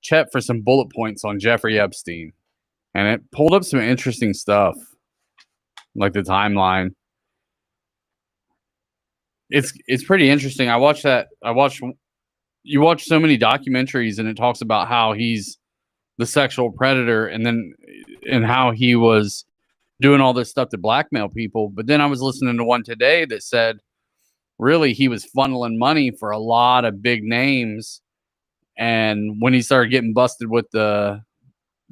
Chet for some bullet points on Jeffrey Epstein, and it pulled up some interesting stuff, like the timeline. It's pretty interesting. I watched that. You watch so many documentaries, and it talks about how he's the sexual predator, and how he was doing all this stuff to blackmail people. But then I was listening to one today that said, really, he was funneling money for a lot of big names. And when he started getting busted with the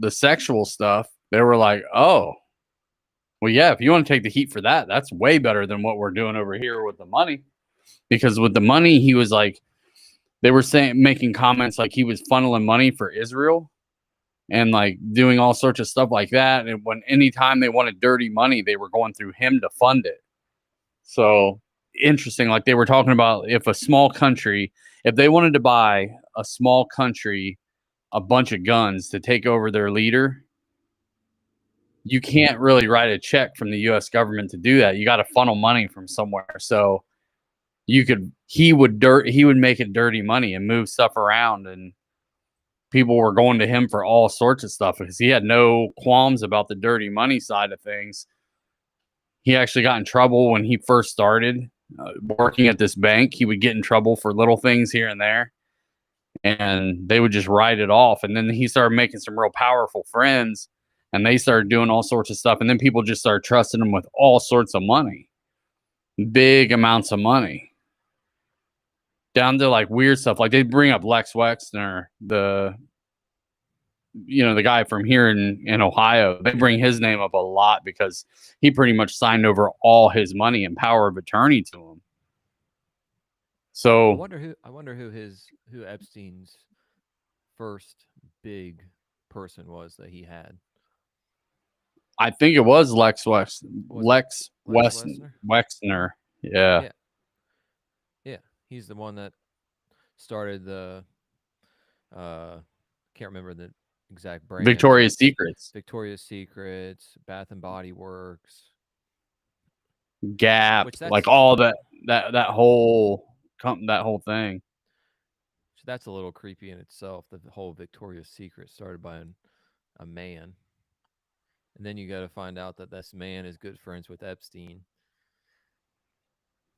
sexual stuff, they were like, oh, well, yeah, if you want to take the heat for that, that's way better than what we're doing over here with the money. Because with the money, he was like, they were making comments like he was funneling money for Israel and like doing all sorts of stuff like that. And anytime they wanted dirty money, they were going through him to fund it. So interesting. Like they were talking about if they wanted to buy a small country a bunch of guns to take over their leader, you can't really write a check from the U.S. government to do that. You got to funnel money from somewhere. So he would make it dirty money and move stuff around, and people were going to him for all sorts of stuff because he had no qualms about the dirty money side of things. He actually got in trouble when he first started working at this bank. He would get in trouble for little things here and there, and they would just write it off. And then he started making some real powerful friends, and they started doing all sorts of stuff. And then people just started trusting him with all sorts of money, big amounts of money, down to like weird stuff. Like they bring up Lex Wexner, the guy from here in Ohio. They bring his name up a lot because he pretty much signed over all his money and power of attorney to him. So I wonder who Epstein's first big person was that he had. I think it was Lex Wexner. Yeah. He's the one that started the can't remember the exact brand. Victoria's Secrets, Bath and Body Works, Gap, like all that whole thing. So that's a little creepy in itself. The whole Victoria's Secret started by a man, and then you got to find out that this man is good friends with Epstein.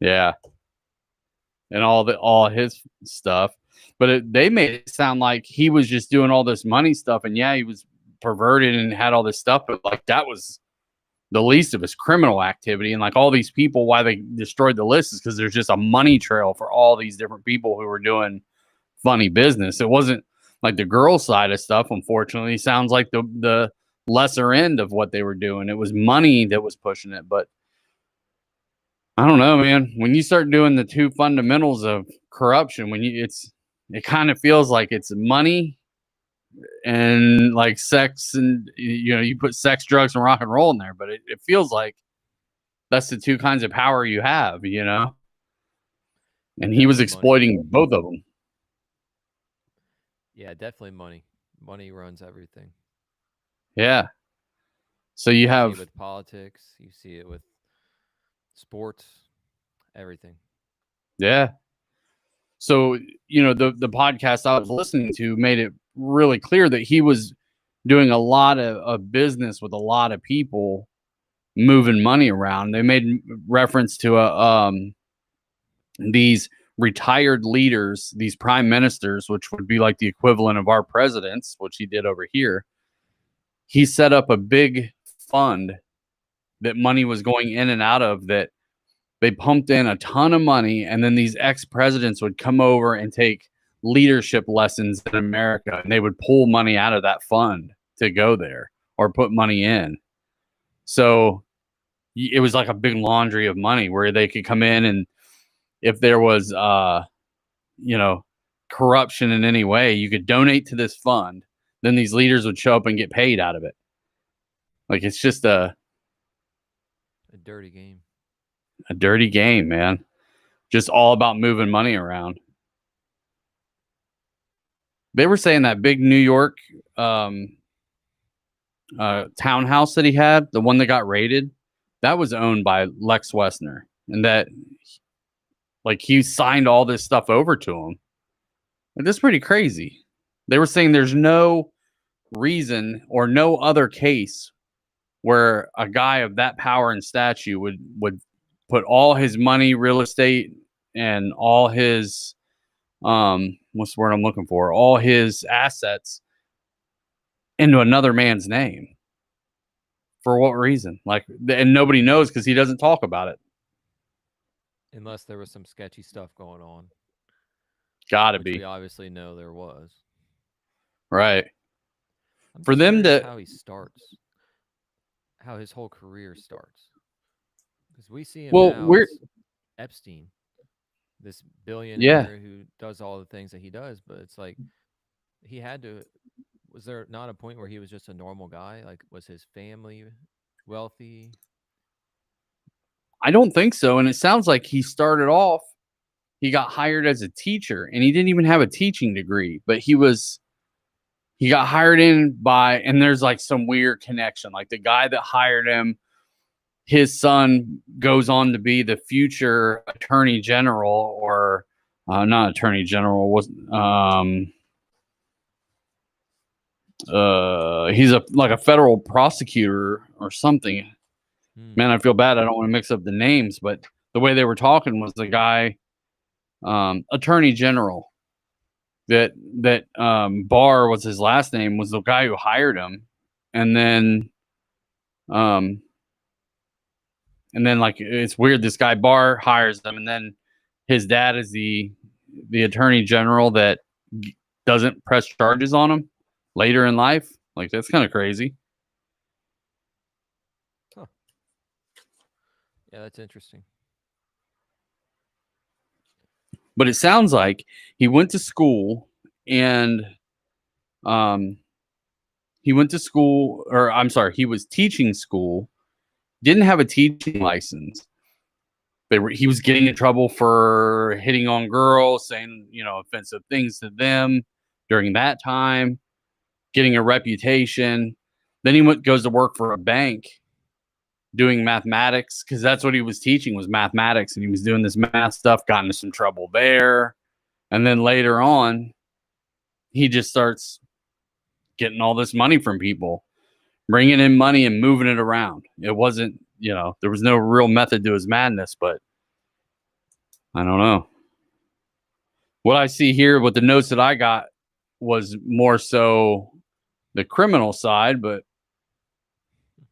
Yeah. And all his stuff, but they made it sound like he was just doing all this money stuff, and yeah, he was perverted and had all this stuff, but like that was the least of his criminal activity. And like all these people, why they destroyed the list is because there's just a money trail for all these different people who were doing funny business. It wasn't like the girl side of stuff, unfortunately. Sounds like the lesser end of what they were doing. It was money that was pushing it, but I don't know, man. When you start doing the two fundamentals of corruption, it kind of feels like it's money and like sex, and you put sex, drugs, and rock and roll in there, but it feels like that's the two kinds of power you have, and he was exploiting both of them. Yeah, definitely money. Money runs everything. Yeah. So you have see it with politics, you see it with sports, everything. Yeah. So, the podcast I was listening to made it really clear that he was doing a lot of business with a lot of people, moving money around. They made reference to these retired leaders, these prime ministers, which would be like the equivalent of our presidents, which he did over here. He set up a big fund that money was going in and out of, that they pumped in a ton of money, and then these ex-presidents would come over and take leadership lessons in America, and they would pull money out of that fund to go there or put money in. So it was like a big laundry of money where they could come in, and if there was, corruption in any way, you could donate to this fund. Then these leaders would show up and get paid out of it. Like, it's just a dirty game. A dirty game, man. Just all about moving money around. They were saying that big New York townhouse that he had, the one that got raided, that was owned by Lex Wexner, and that like he signed all this stuff over to him. Like, that's pretty crazy. They were saying there's no reason or no other case where a guy of that power and stature would put all his money, real estate, and all his what's the word I'm looking for? All his assets into another man's name. For what reason? Like, and nobody knows because he doesn't talk about it. Unless there was some sketchy stuff going on. Gotta which be. we obviously know there was. Right. I'm For just them curious to how he starts, how his whole career starts. Because we see him well, now we're as Epstein, this yeah. billionaire who does all the things that he does, but it's like he had to. Was there not a point where he was just a normal guy? Like, was his family wealthy? I don't think so. And it sounds like he started off, he got hired as a teacher and he didn't even have a teaching degree, but he got hired in by, and there's like some weird connection. Like the guy that hired him, his son goes on to be the future attorney general, or not attorney general, was he's like a federal prosecutor or something. Man, I feel bad. I don't want to mix up the names, but the way they were talking was the guy, attorney general, that Barr was his last name, was the guy who hired him, and then um like it's weird. This guy Barr hires them, and then his dad is the attorney general that doesn't press charges on him later in life. Like, that's kind of crazy. Huh. Yeah, that's interesting. But it sounds like he went to school, and he went to school, or I'm sorry, he was teaching school, didn't have a teaching license. But he was getting in trouble for hitting on girls, saying, offensive things to them during that time, getting a reputation. Then he goes to work for a bank doing mathematics, because that's what he was teaching, was mathematics. And he was doing this math stuff, got into some trouble there. And then later on, he just starts getting all this money from people, bringing in money and moving it around. It wasn't, there was no real method to his madness, but I don't know. What I see here with the notes that I got was more so the criminal side, but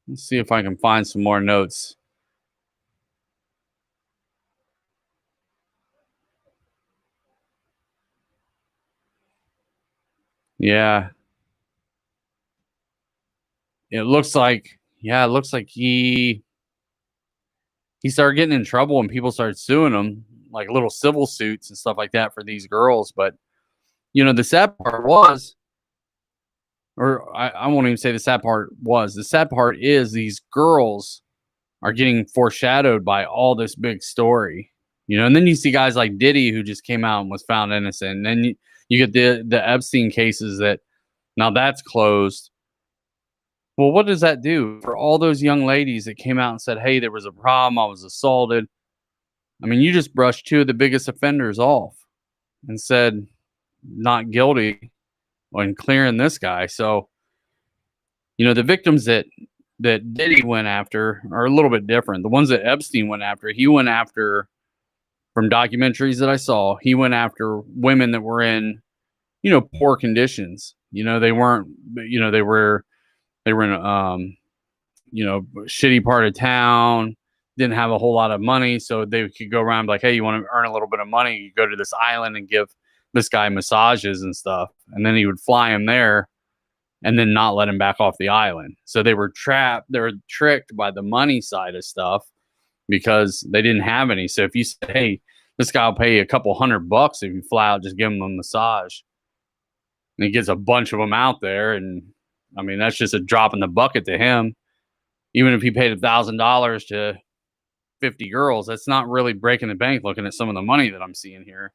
let's see if I can find some more notes. Yeah. It looks like he started getting in trouble and people started suing him, like little civil suits and stuff like that for these girls. But the sad part was, or I won't even say the sad part was, the sad part is these girls are getting foreshadowed by all this big story, and then you see guys like Diddy, who just came out and was found innocent. And then you get the Epstein cases that now that's closed. Well, what does that do for all those young ladies that came out and said, hey, there was a problem, I was assaulted? I mean, you just brushed two of the biggest offenders off and said not guilty when clearing this guy. So, the victims that Diddy went after are a little bit different. The ones that Epstein went after, he went after, from documentaries that I saw, he went after women that were in, poor conditions. They weren't, they were in shitty part of town, didn't have a whole lot of money, so they could go around like, hey, you want to earn a little bit of money, you go to this island and give this guy massages and stuff, and then he would fly him there and then not let him back off the island. So they were tricked by the money side of stuff because they didn't have any. So if you say, hey, this guy will pay you a couple $100 if you fly out, just give him a massage, and he gets a bunch of them out there, and I mean, that's just a drop in the bucket to him. Even if he paid $1,000 to 50 girls, that's not really breaking the bank looking at some of the money that I'm seeing here.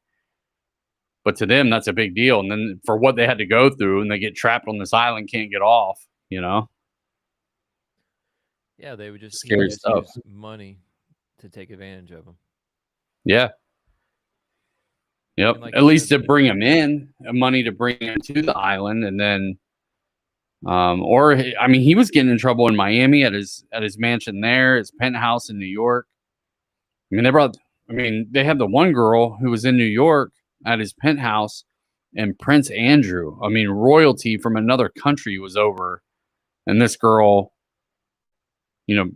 But to them, that's a big deal. And then for what they had to go through, and they get trapped on this island, can't get off, Yeah, they would just scary stuff. Use money to take advantage of them. Yeah. Yep. And like At you least said, to bring him in, money to bring him to the island, and then, or I mean, he was getting in trouble in Miami at his mansion there, his penthouse in New York. I mean, they had the one girl who was in New York at his penthouse, and Prince Andrew. I mean, royalty from another country was over, and this girl, you know,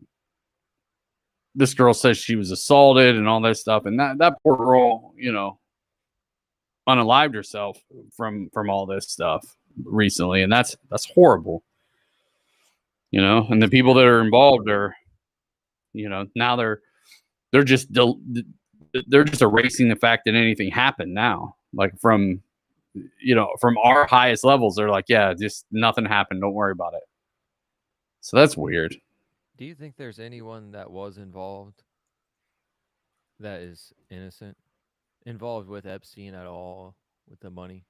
this girl says she was assaulted and all that stuff, and that poor girl, unalived herself from all this stuff recently, and that's horrible. And the people that are involved are, now they're just erasing the fact that anything happened now. Like from our highest levels, they're like, yeah, just nothing happened. Don't worry about it. So that's weird. do you think there's anyone that was involved that is innocent, involved with Epstein at all, with the money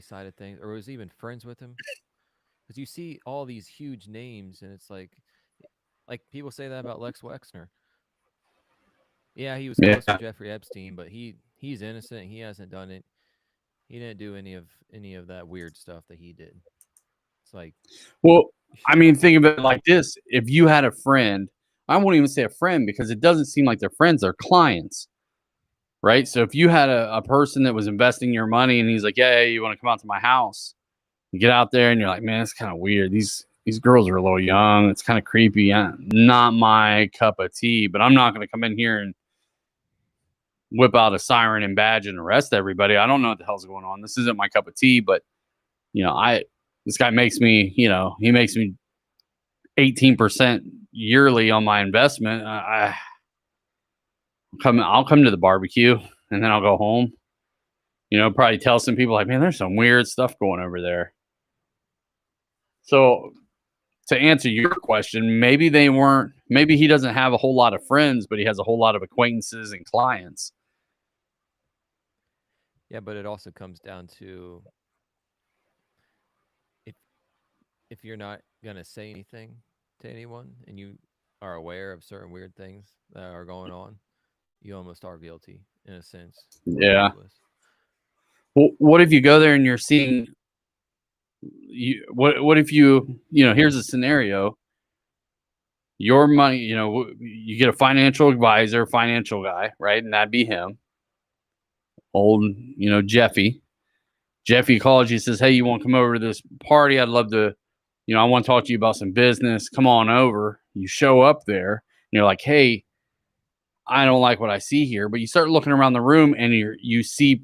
side of things, or was even friends with him? Because you see all these huge names, and it's like people say that about Lex Wexner. Yeah, he was close to Yeah. Jeffrey Epstein, but he's innocent. He hasn't done it. He didn't do any of that weird stuff that he did. It's like, Well, I mean, think of it like this. If you had a friend, I won't even say a friend because it doesn't seem like they're friends, they're clients. Right. So if you had a person that was investing your money and he's like, yeah, you want to come out to my house, you get out there and you're like, man, it's kind of weird. These girls are a little young. It's kind of creepy. Not my cup of tea, but I'm not going to come in here and whip out a siren and badge and arrest everybody. I don't know what the hell's going on. This isn't my cup of tea, but this guy makes me, he makes me 18% yearly on my investment. I'll come to the barbecue and then I'll go home. Probably tell some people like, man, there's some weird stuff going over there. So to answer your question, maybe he doesn't have a whole lot of friends, but he has a whole lot of acquaintances and clients. yeah, but it also comes down to if you're not gonna say anything to anyone and you are aware of certain weird things that are going on, you almost are guilty in a sense. Yeah. Regardless. Well, what if you go there and you're seeing what if here's a scenario. Your money, you get a financial advisor, financial guy, right? And that'd be him. Old, Jeffy. Jeffy calls you, says, hey, you want to come over to this party? I'd love to, I want to talk to you about some business. Come on over. You show up there and you're like, hey, I don't like what I see here. But you start looking around the room and you see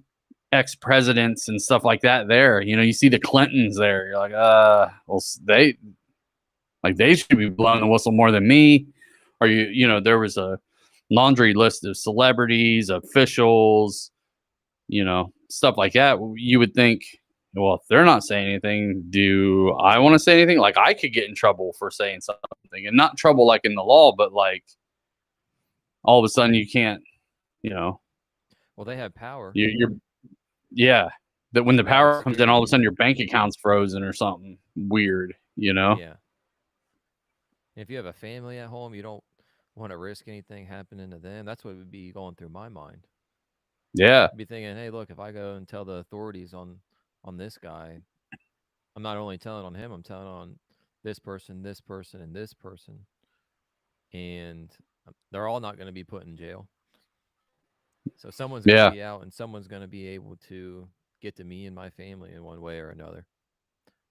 ex-presidents and stuff like that there. You see the Clintons there. You're like, well, they should be blowing the whistle more than me. Or there was a laundry list of celebrities, officials, stuff like that. You would think, well, if they're not saying anything, do I want to say anything? Like I could get in trouble for saying something, and not trouble like in the law, but like all of a sudden you can't, Well, they have power. Yeah. That when the power comes in, all of a sudden your bank account's frozen or something weird, Yeah. If you have a family at home, you don't want to risk anything happening to them. That's what would be going through my mind. Yeah. I'd be thinking, hey, look, if I go and tell the authorities on this guy, I'm not only telling on him, I'm telling on this person, and this person. And they're all not going to be put in jail. So someone's going to be out, and someone's going to be able to get to me and my family in one way or another.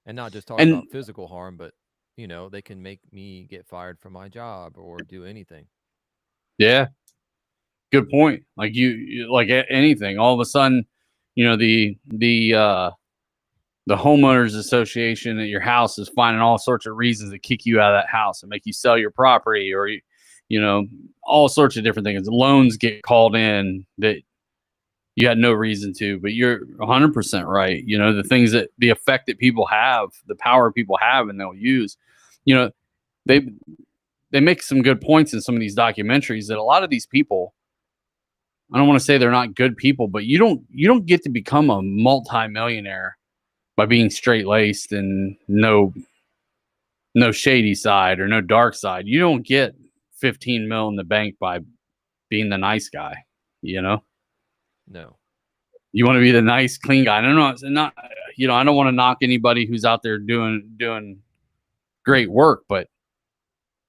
And not just talking about physical harm, but, they can make me get fired from my job or do anything. Yeah. Good point. Like you like anything, all of a sudden, the homeowners association at your house is finding all sorts of reasons to kick you out of that house and make you sell your property, or all sorts of different things. Loans get called in that you had no reason to, but you're 100% right. The things the effect that people have, the power people have, and they'll use, they make some good points in some of these documentaries that a lot of these people, I don't want to say they're not good people, but you don't get to become a multi-millionaire by being straight-laced and no shady side or no dark side. You don't get 15 mil in the bank by being the nice guy, No. You want to be the nice, clean guy. I don't know. It's not, I don't want to knock anybody who's out there doing great work, but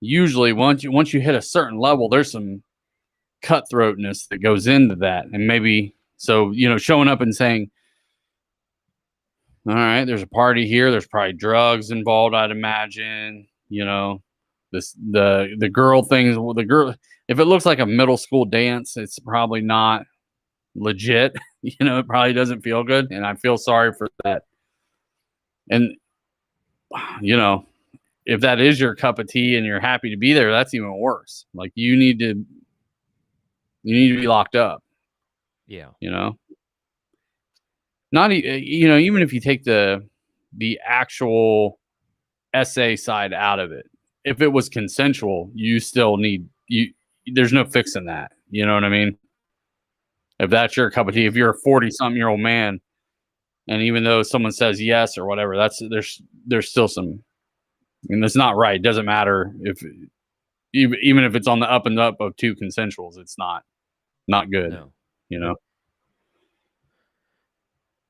usually once you hit a certain level, there's some cutthroatness that goes into that. And maybe so, showing up and saying, all right, there's a party here, there's probably drugs involved, I'd imagine. The girl things, the girl, if it looks like a middle school dance, it's probably not legit. It probably doesn't feel good, and I feel sorry for that. And if that is your cup of tea and you're happy to be there, that's even worse. Like you need to be locked up. Yeah. Not even if you take the actual SA side out of it, if it was consensual, you still need there's no fixing that. You know what I mean? If that's your cup of tea, if you're a 40-something-year-old man, and even though someone says yes or whatever, there's still some. I mean, it's not right. It doesn't matter if even if it's on the up and up of two consensuals, it's not good. No.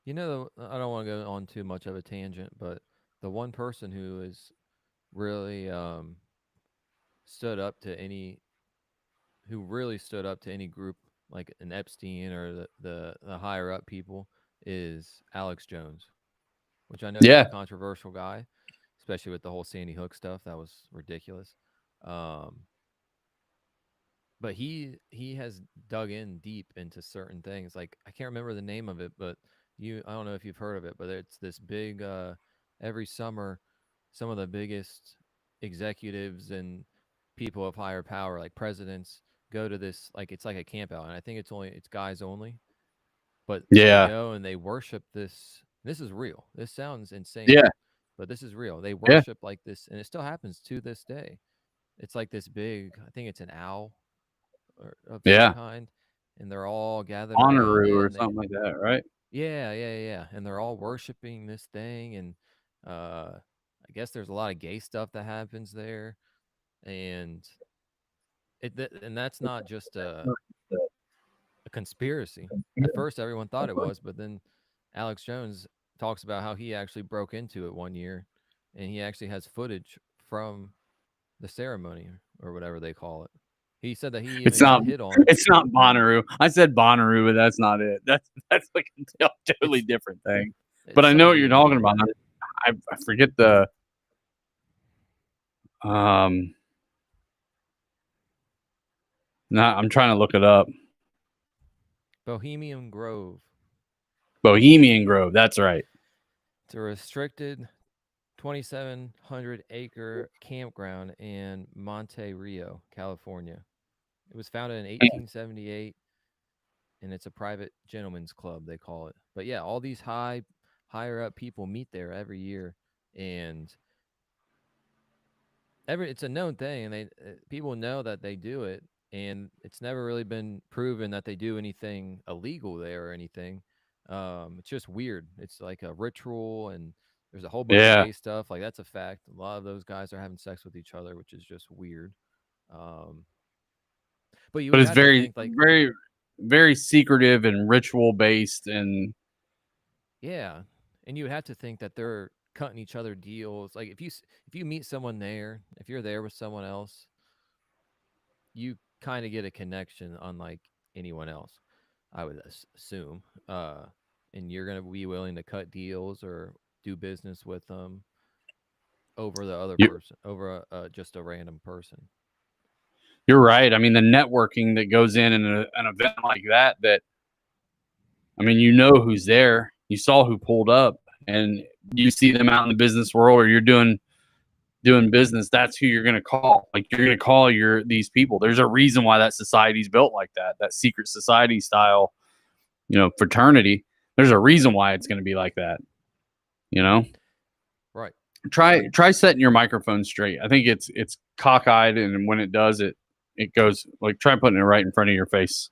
I don't want to go on too much of a tangent, but the one person who is really stood up to any group like an Epstein or the higher up people is Alex Jones, which I know he's a controversial guy, especially with the whole Sandy Hook stuff. That was ridiculous. But he has dug in deep into certain things. Like I can't remember the name of it, but I don't know if you've heard of it, but it's this big every summer some of the biggest executives and people of higher power, like presidents, go to this, like it's like a camp out, and I think it's guys only. But they go and they worship this. This is real. This sounds insane. Yeah. But this is real. They worship like this, and it still happens to this day. It's like this big, I think it's an owl of some kind, and they're all gathered Bonnaroo or something like that, right? Yeah. And they're all worshiping this thing, and I guess there's a lot of gay stuff that happens there, and that's not just a conspiracy. At first, everyone thought it was, but then Alex Jones talks about how he actually broke into it one year, and he actually has footage from the ceremony or whatever they call it. He said that he even got hit on. It's not Bonnaroo. I said Bonnaroo, but that's not it. That's like a totally different thing. But I know what you're talking about. I forget the I'm trying to look it up. Bohemian Grove. That's right. It's a restricted 2,700-acre campground in Monte Rio, California. It was founded in 1878, and it's a private gentleman's club, they call it. But yeah, all these higher up people meet there every year, and it's a known thing, and people know that they do it, and it's never really been proven that they do anything illegal there or anything. It's just weird. It's like a ritual, and there's a whole bunch of gay stuff. Like that's a fact. A lot of those guys are having sex with each other, which is just weird. But it's very, very, very secretive and ritual based, and yeah. And you would have to think that they're cutting each other deals. Like if you meet someone there, if you're there with someone else, you kind of get a connection unlike anyone else, I would assume. And you're going to be willing to cut deals or do business with them over the other person, over just a random person. You're right. I mean, the networking that goes in an event like that, I mean, who's there. You saw who pulled up, and you see them out in the business world, or you're doing business. That's who you're going to call. Like you're going to call these people. There's a reason why that society's built like that secret society style, fraternity. There's a reason why it's going to be like that, Right. Try setting your microphone straight. I think it's cockeyed, and when it does it goes like, try putting it right in front of your face.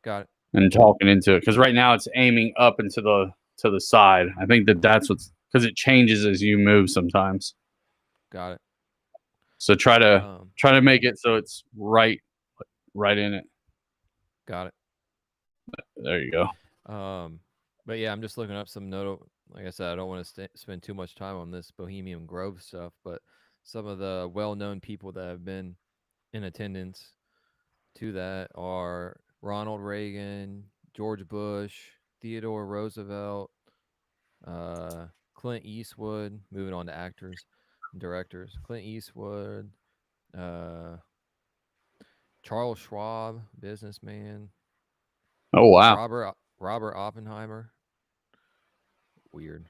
Got it. And talking into it, because right now it's aiming up and to the side. I think that's what's, because it changes as you move sometimes. Got it. So try to make it so it's right in it. Got it. There you go. But yeah, I'm just looking up some like I said, I don't want to spend too much time on this Bohemian Grove stuff, but some of the well-known people that have been in attendance to that are Ronald Reagan, George Bush, Theodore Roosevelt, uh, Clint Eastwood. Moving on to actors and directors, Clint Eastwood, uh, Charles Schwab, businessman, Oh wow! Robert Oppenheimer. Weird.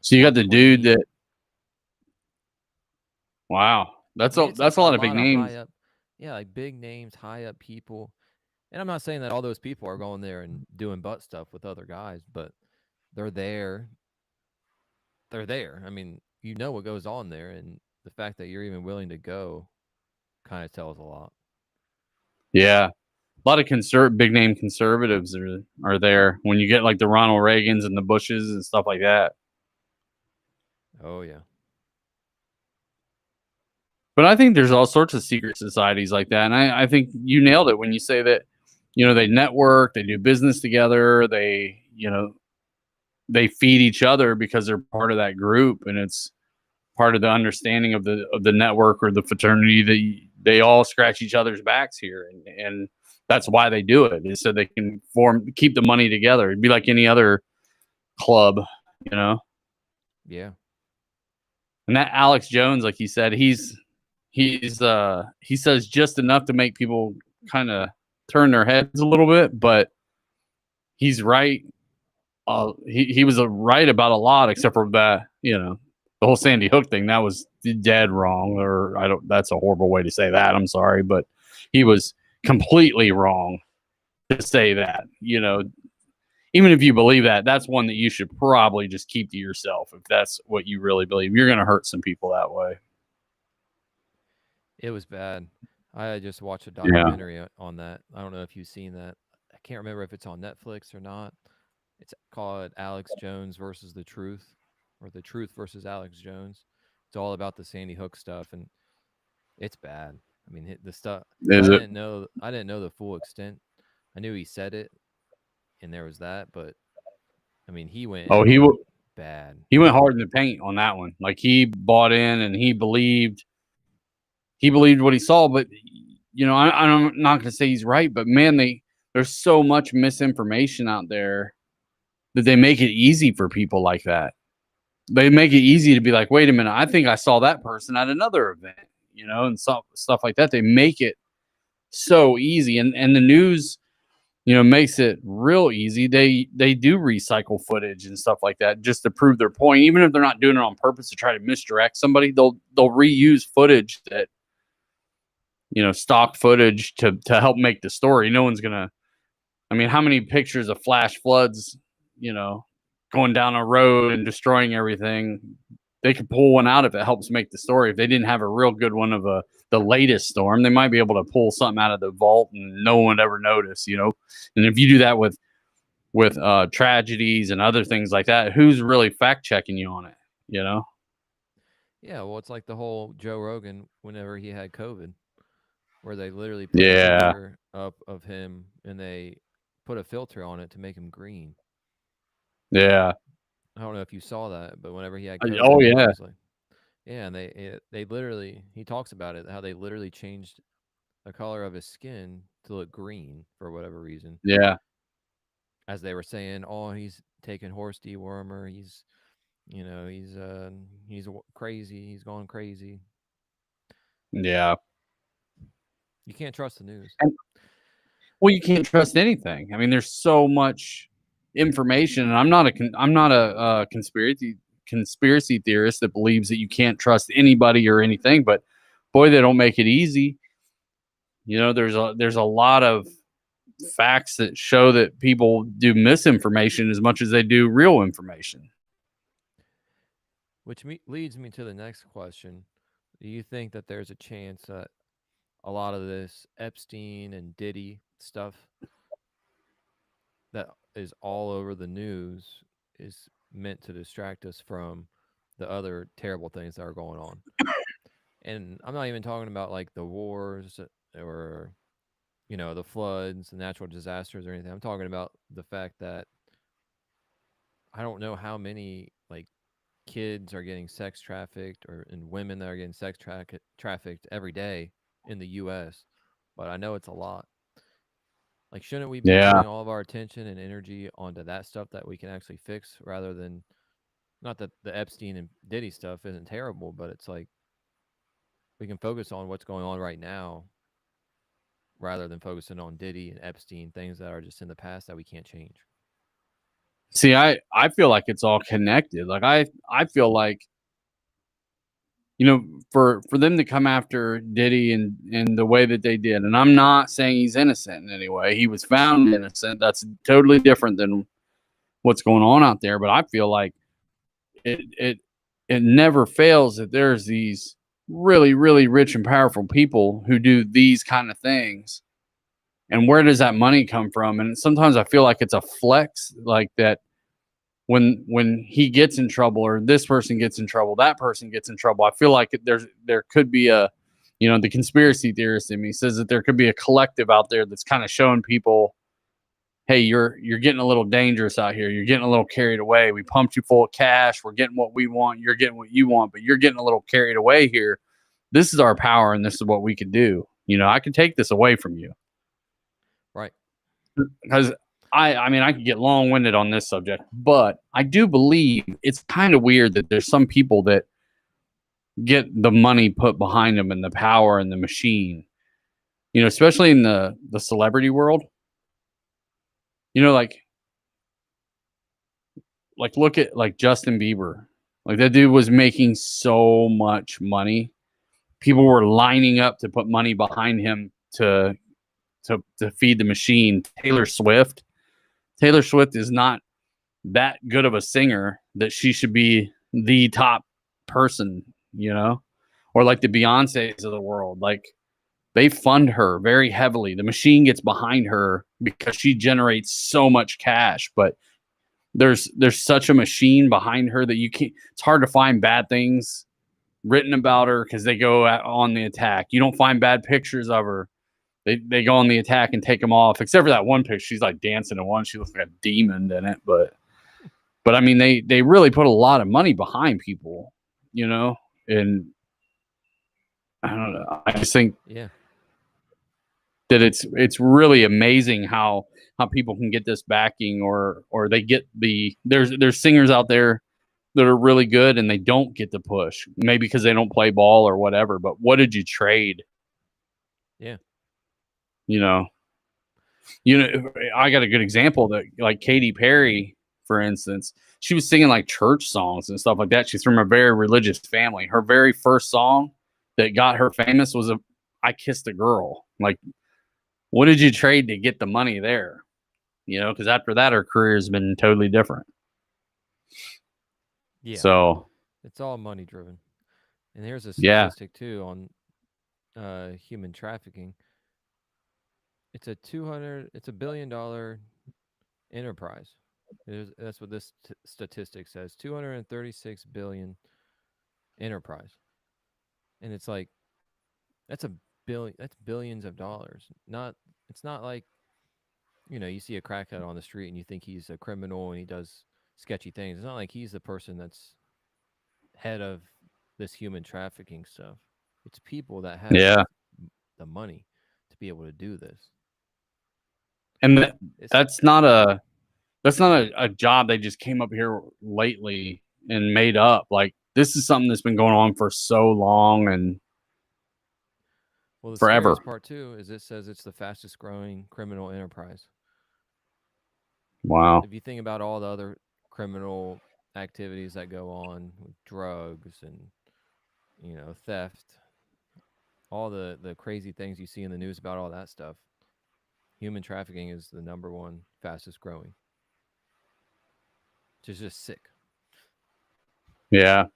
So you got Mark the dude Twain. that. Wow, I mean, it's that's like a a lot of big lot of names. high up, yeah, like big names, high up people. And I'm not saying that all those people are going there and doing butt stuff with other guys, but they're there. They're there. I mean, you know what goes on there, and the fact that you're even willing to go kind of tells a lot. Yeah, a lot of big name conservatives are there when you get like the Ronald Reagans and the Bushes and stuff like that. Oh yeah. But I think there's all sorts of secret societies like that, and I think you nailed it when you say that. They network, they do business together, they feed each other because they're part of that group, and it's part of the understanding of the network or the fraternity that they all scratch each other's backs here, and that's why they do it, is so they can keep the money together. It'd be like any other club, you know. Yeah. And that Alex Jones, like he said, he says just enough to make people kind of turn their heads a little bit, but he's right. He was right about a lot, except for that, the whole Sandy Hook thing. That was dead wrong, or I don't. That's a horrible way to say that. I'm sorry, but he was completely wrong to say that. Even if you believe that, that's one that you should probably just keep to yourself. If that's what you really believe, you're going to hurt some people that way. It was bad. I just watched a Yeah. documentary on that. I don't know if you've seen that. I can't remember if it's on Netflix or not. It's called Alex Jones versus the Truth, or The Truth versus Alex Jones. It's all about the Sandy Hook stuff, and it's bad. I mean, the stuff. Is I it? didn't know. I didn't know the full extent. I knew he said it, and there was that, but I mean, he went Oh, in on it bad. he went hard in the paint on that one. Like he bought in and he believed what he saw. But I'm not going to say he's right. But man, there's so much misinformation out there that they make it easy for people like that. They make it easy to be like, wait a minute, I think I saw that person at another event, and stuff like that. They make it so easy, and the news, makes it real easy. They do recycle footage and stuff like that just to prove their point, even if they're not doing it on purpose to try to misdirect somebody. They'll reuse footage that stock footage to help make the story. No one's gonna. I mean, how many pictures of flash floods, going down a road and destroying everything? They could pull one out if it helps make the story. If they didn't have a real good one of the latest storm, they might be able to pull something out of the vault and no one would ever notice. And if you do that with tragedies and other things like that, who's really fact checking you on it? Yeah, well, it's like the whole Joe Rogan whenever he had COVID, where they literally put a Yeah, picture up of him and they put a filter on it to make him green. yeah. I don't know if you saw that, but whenever he had Oh COVID, it yeah, was like, yeah, and they literally, he talks about it, how they literally changed the color of his skin to look green for whatever reason, yeah, as they were saying, oh, he's taking horse dewormer, he's crazy, he's gone crazy. yeah. You can't trust the news. And, well, you can't trust anything. I mean, there's so much information, and I'm not a conspiracy theorist that believes that you can't trust anybody or anything. But boy, they don't make it easy. There's a lot of facts that show that people do misinformation as much as they do real information. Which leads me to the next question. Do you think that there's a chance that a lot of this Epstein and Diddy stuff that is all over the news is meant to distract us from the other terrible things that are going on? And I'm not even talking about like the wars or the floods, the natural disasters or anything. I'm talking about the fact that I don't know how many like kids are getting sex trafficked and women that are getting trafficked every day in the US, but I know it's a lot. Like, shouldn't we be Yeah. putting all of our attention and energy onto that stuff that we can actually fix rather than, not that the Epstein and Diddy stuff isn't terrible, but it's like we can focus on what's going on right now rather than focusing on Diddy and Epstein, things that are just in the past that we can't change. See, I feel like it's all connected. Like I feel like, you know, for them to come after Diddy and the way that they did, and I'm not saying he's innocent in any way. He was found innocent. That's totally different than what's going on out there. But I feel like it never fails that there's these really, really rich and powerful people who do these kind of things. And where does that money come from? And sometimes I feel like it's a flex, like that when he gets in trouble or this person gets in trouble, that person gets in trouble. I feel like there could be a, you know, the conspiracy theorist in me says that there could be a collective out there that's kind of showing people, hey, you're getting a little dangerous out here. You're getting a little carried away. We pumped you full of cash. We're getting what we want. You're getting what you want, but you're getting a little carried away here. This is our power, and this is what we can do. You know, I can take this away from you. Right. Because I mean, I could get long winded on this subject, but I do believe it's kind of weird that there's some people that get the money put behind them and the power and the machine, you know, especially in the celebrity world. You know, like look at like Justin Bieber. Like that dude was making so much money. People were lining up to put money behind him to feed the machine. Taylor Swift is not that good of a singer that she should be the top person, you know? Or like the Beyoncés of the world. Like they fund her very heavily. The machine gets behind her because she generates so much cash, but there's such a machine behind her that you can't, it's hard to find bad things written about her because they go on the attack. You don't find bad pictures of her. They go on the attack and take them off, except for that one picture. She's like dancing in one. She looks like a demon in it. But I mean, they really put a lot of money behind people, you know? And I don't know. I just think that it's really amazing how people can get this backing or they get there's singers out there that are really good and they don't get the push, maybe because they don't play ball or whatever. But what did you trade? Yeah. You know, I got a good example that like Katy Perry, for instance, she was singing like church songs and stuff like that. She's from a very religious family. Her very first song that got her famous was I Kissed a Girl. Like, what did you trade to get the money there? You know, because after that, her career has been totally different. Yeah. So it's all money driven. And here's a statistic too on human trafficking. It's a $1 billion enterprise. That's what this statistic says. 236 billion enterprise. And it's like that's billions of dollars. It's not like, you know, you see a crackhead on the street and you think he's a criminal and he does sketchy things. It's not like he's the person that's head of this human trafficking stuff. It's people that have the money to be able to do this. And that's not a job they just came up here lately and made up. Like this is something that's been going on for so long and the forever. Part too is it says it's the fastest growing criminal enterprise. Wow. If you think about all the other criminal activities that go on with drugs and, you know, theft, all the crazy things you see in the news about all that stuff, human trafficking is the number one fastest growing. Which is just sick. Yeah.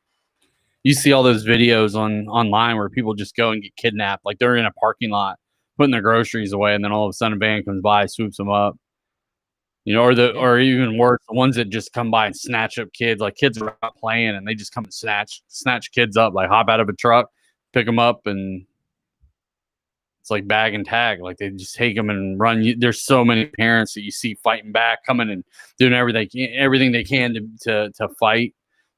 You see all those videos online where people just go and get kidnapped. Like they're in a parking lot putting their groceries away, and then all of a sudden a van comes by, swoops them up. You know, or even worse, the ones that just come by and snatch up kids. Like kids are out playing and they just come and snatch kids up, like hop out of a truck, pick them up, and It's like bag and tag. Like they just take them and run. There's so many parents that you see fighting back, coming and doing everything they can to fight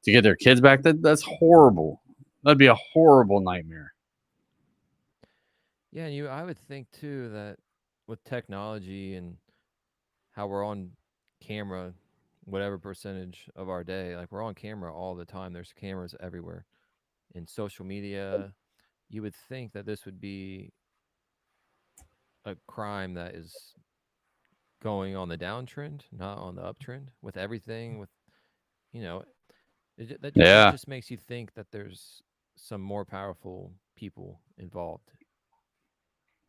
to get their kids back. That's horrible. That'd be a horrible nightmare. Yeah, I would think too that with technology and how we're on camera, whatever percentage of our day, like we're on camera all the time. There's cameras everywhere. In social media, you would think that this would be a crime that is going on the downtrend, not on the uptrend. With everything, with you know, that Yeah, just makes you think that there's some more powerful people involved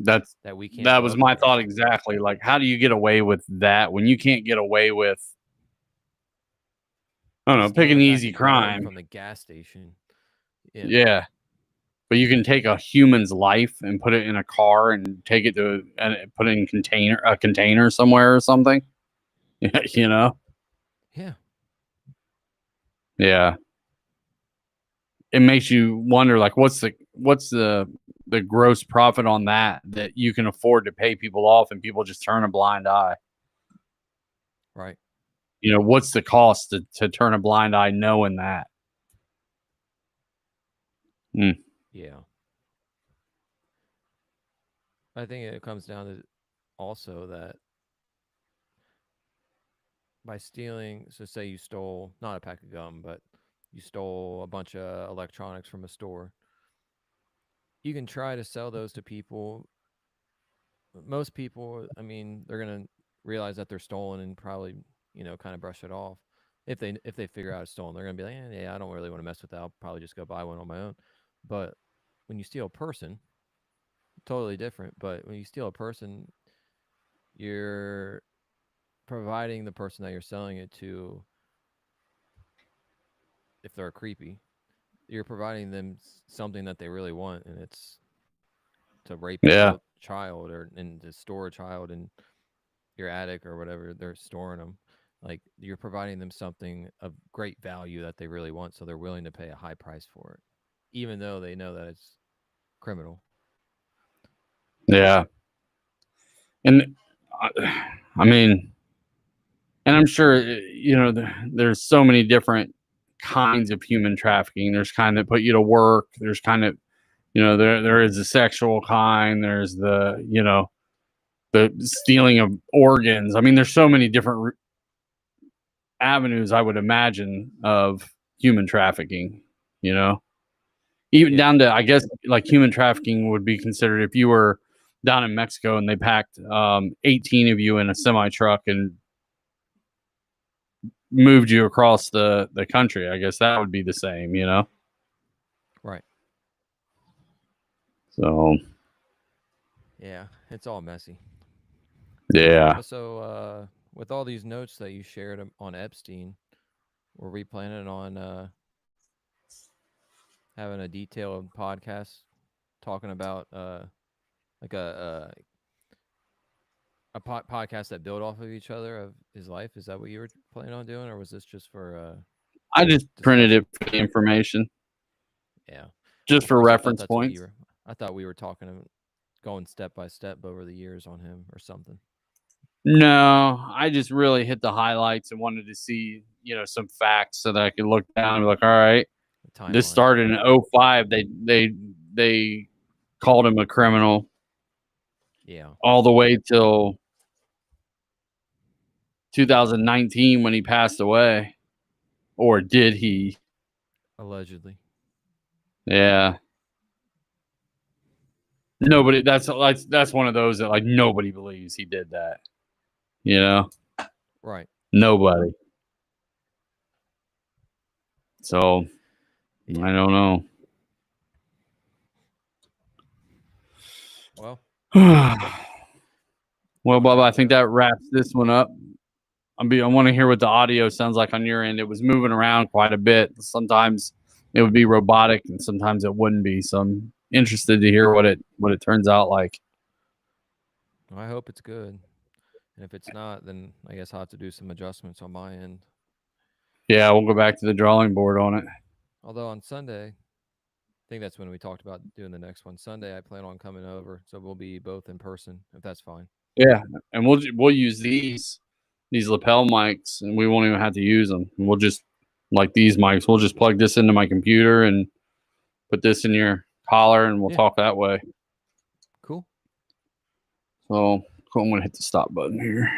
that's that we can't that go was up my thought against. exactly. Like, how do you get away with that when you can't get away with, I don't know, pick Stealing an a pack easy of gum crime? from the gas station. Yeah. Yeah, but you can take a human's life and put it in a car and take it to and put it in a container somewhere or something. you know? Yeah. Yeah. It makes you wonder, like, what's the gross profit on that you can afford to pay people off and people just turn a blind eye. Right. What's the cost to turn a blind eye knowing that? Yeah. I think it comes down to also that by stealing, so say you stole not a pack of gum, but you stole a bunch of electronics from a store, you can try to sell those to people. Most people, I mean, they're going to realize that they're stolen and probably, kind of brush it off. If they figure out it's stolen, they're going to be like, yeah, I don't really want to mess with that. I'll probably just go buy one on my own. But when you steal a person, totally different. But when you steal a person, you're providing the person that you're selling it to, if they're creepy, you're providing them something that they really want, and it's to rape a Yeah. child and to store a child in your attic or whatever they're storing them. Like you're providing them something of great value that they really want, so they're willing to pay a high price for it, even though they know that it's criminal. Yeah. And I mean, and I'm sure, there's so many different kinds of human trafficking. There's kind that put you to work. There's kind of, there is the sexual kind. There's the stealing of organs. I mean, there's so many different avenues, I would imagine, of human trafficking, even Yeah. down to, I guess, like human trafficking would be considered if you were down in Mexico and they packed 18 of you in a semi truck and moved you across the country. I guess that would be the same, Right. So Yeah, it's all messy. yeah. So, with all these notes that you shared on Epstein, were we planning on having a detailed podcast talking about like a podcast that build off of each other of his life? Is that what you were planning on doing, or was this just for I just printed it discussion? for the information, Yeah. just At for first, I thought reference that's what you points. were. I thought we were talking, going step by step over the years on him or something. No, I just really hit the highlights and wanted to see, some facts so that I could look down and be like, all right, The this timeline. started in 05. They called him a criminal Yeah. all the way till 2019 when he passed away. Or did he? Allegedly. Yeah. Nobody, that's one of those that, like, nobody believes he did that. Right. Nobody. So Yeah. I don't know. Well, Well, want to Bob, I wrap it think up? that wraps this one up. I want to hear what the audio sounds like on your end. It was moving around quite a bit. Sometimes it would be robotic, and sometimes it wouldn't be. So I'm interested to hear what it turns out like. I hope it's good. And if it's not, then I guess I'll have to do some adjustments on my end. Yeah, we'll go back to the drawing board on it. Although on Sunday, think that's when we talked about doing the next one. Sunday, I plan on coming over, so we'll be both in person if that's fine. Yeah, and we'll use these lapel mics, and we won't even have to use them. And we'll just like these mics. We'll just plug this into my computer and put this in your collar, and we'll talk that way. Cool. So cool. I'm gonna hit the stop button here.